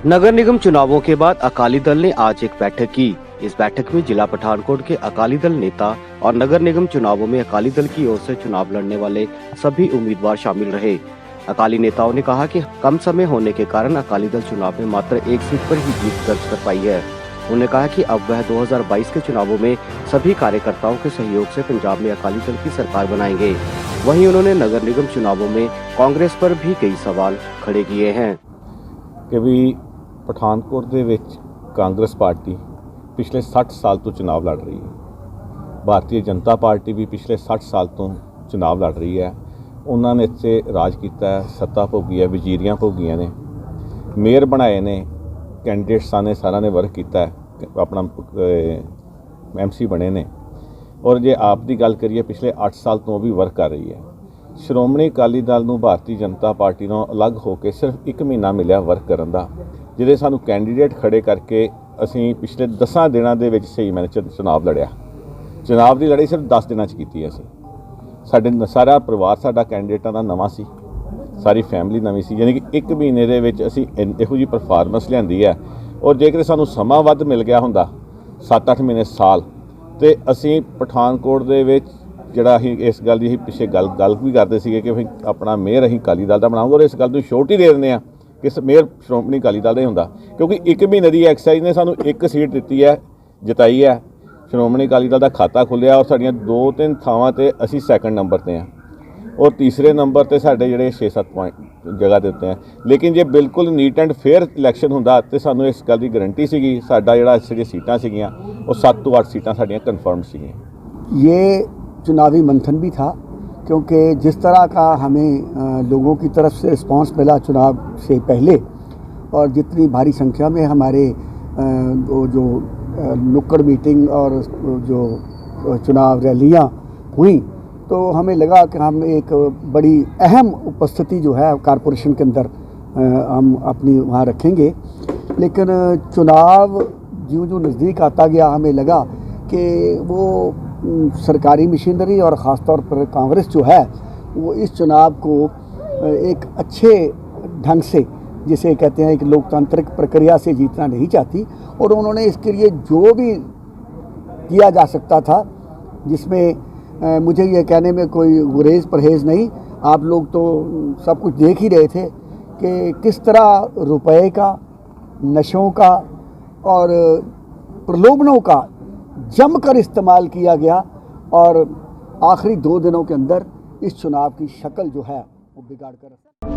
नगर निगम चुनावों के बाद अकाली दल ने आज एक बैठक की। इस बैठक में जिला पठानकोट के अकाली दल नेता और नगर निगम चुनावों में अकाली दल की ओर से चुनाव लड़ने वाले सभी उम्मीदवार शामिल रहे। अकाली नेताओं ने कहा कि कम समय होने के कारण अकाली दल चुनाव में मात्र एक सीट पर ही जीत दर्ज कर पाई है। उन्होंने कहा कि अब वह 2022 के चुनावों में सभी कार्यकर्ताओं के सहयोग से पंजाब में अकाली दल की सरकार बनाएंगे। वहीं उन्होंने नगर निगम चुनावों में कांग्रेस पर भी कई सवाल खड़े किए हैं कि भी पठानकोट ਦੇ ਵਿੱਚ कांग्रेस पार्टी पिछले 60 साल तो चुनाव लड़ रही है। भारतीय जनता पार्टी भी पिछले 60 साल तो चुनाव लड़ रही है। उन्होंने इत्थे राज किया है, सत्ता भोगी है, वजीरियां भोगियां ने, मेयर बनाए ने, कैंडिडेट्स ने सारा ने वर्क किया है, अपना MC बने ने। और जे आप की गल करिए पिछले 8 साल तो भी वर्क कर रही है। श्रोमणी अकाली दल नूं भारतीय जनता पार्टी नालों अलग होकर सिर्फ 1 महीना मिलिया वर्क करन दा, जिहदे सानूं कैंडीडेट खड़े करके असीं पिछले 10 दिनों के सही मैंने चुनाव लड़िया। चुनाव की लड़ाई सिर्फ 10 दिनों की असीं। साडे सारा परिवार साडा कैंडीडेटां दा नवां सी, सारी फैमिली नवीं सी, यानी कि 1 महीने दे विच असीं इहो जी परफॉर्मेंस लिआंदी है। और जेकर सानूं समा वध मिल गया हुंदा 7-8 महीने साल, तो असीं पठानकोट दे विच जिहड़ा असीं इस गल दी पिछे गल भी करते सीगे कि भाई अपना मेयर असीं अकाली दल दा बनाऊंगे। और इस गल नूं श्योरिटी दे दिंदे आ कि मेयर श्रोमणी अकाली दल नहीं हुंदा, क्योंकि 1 महीने की एक्सरसाइज ने सानूं 1 सीट दी है, जिताई है। श्रोमणी अकाली दल का खाता खुलिया और साडियां 2-3 थावां ते असीं सैकंड नंबर ते हैं और तीसरे नंबर ते साडे जिहड़े 6-7 पॉइंट जगह दे उत्ते हैं। लेकिन जे बिल्कुल नीट एंड फेयर इलैक्शन हुंदा तो सानूं इस गल की गारंटी सीगी, साडा जिहड़ा जिहड़ियां सीटां सीगियां वो 7 ਤੋਂ 8 सीटां साडियां कन्फर्म सीगियां। ये चुनावी मंथन भी था, क्योंकि जिस तरह का हमें लोगों की तरफ से रिस्पांस मिला चुनाव से पहले, और जितनी भारी संख्या में हमारे जो नुक्कड़ मीटिंग और जो चुनाव रैलियां हुई, तो हमें लगा कि हम एक बड़ी अहम उपस्थिति जो है कॉरपोरेशन के अंदर हम अपनी वहाँ रखेंगे। लेकिन चुनाव जो नज़दीक आता गया, हमें लगा कि वो सरकारी मशीनरी और ख़ास तौर पर कांग्रेस जो है वो इस चुनाव को एक अच्छे ढंग से, जिसे कहते हैं एक लोकतांत्रिक प्रक्रिया से जीतना नहीं चाहती। और उन्होंने इसके लिए जो भी किया जा सकता था, जिसमें मुझे ये कहने में कोई गुरेज परहेज़ नहीं, आप लोग तो सब कुछ देख ही रहे थे कि किस तरह रुपए का, नशों का और प्रलोभनों का जमकर इस्तेमाल किया गया। और आखिरी 2 दिनों के अंदर इस चुनाव की शक्ल जो है वो बिगाड़ कर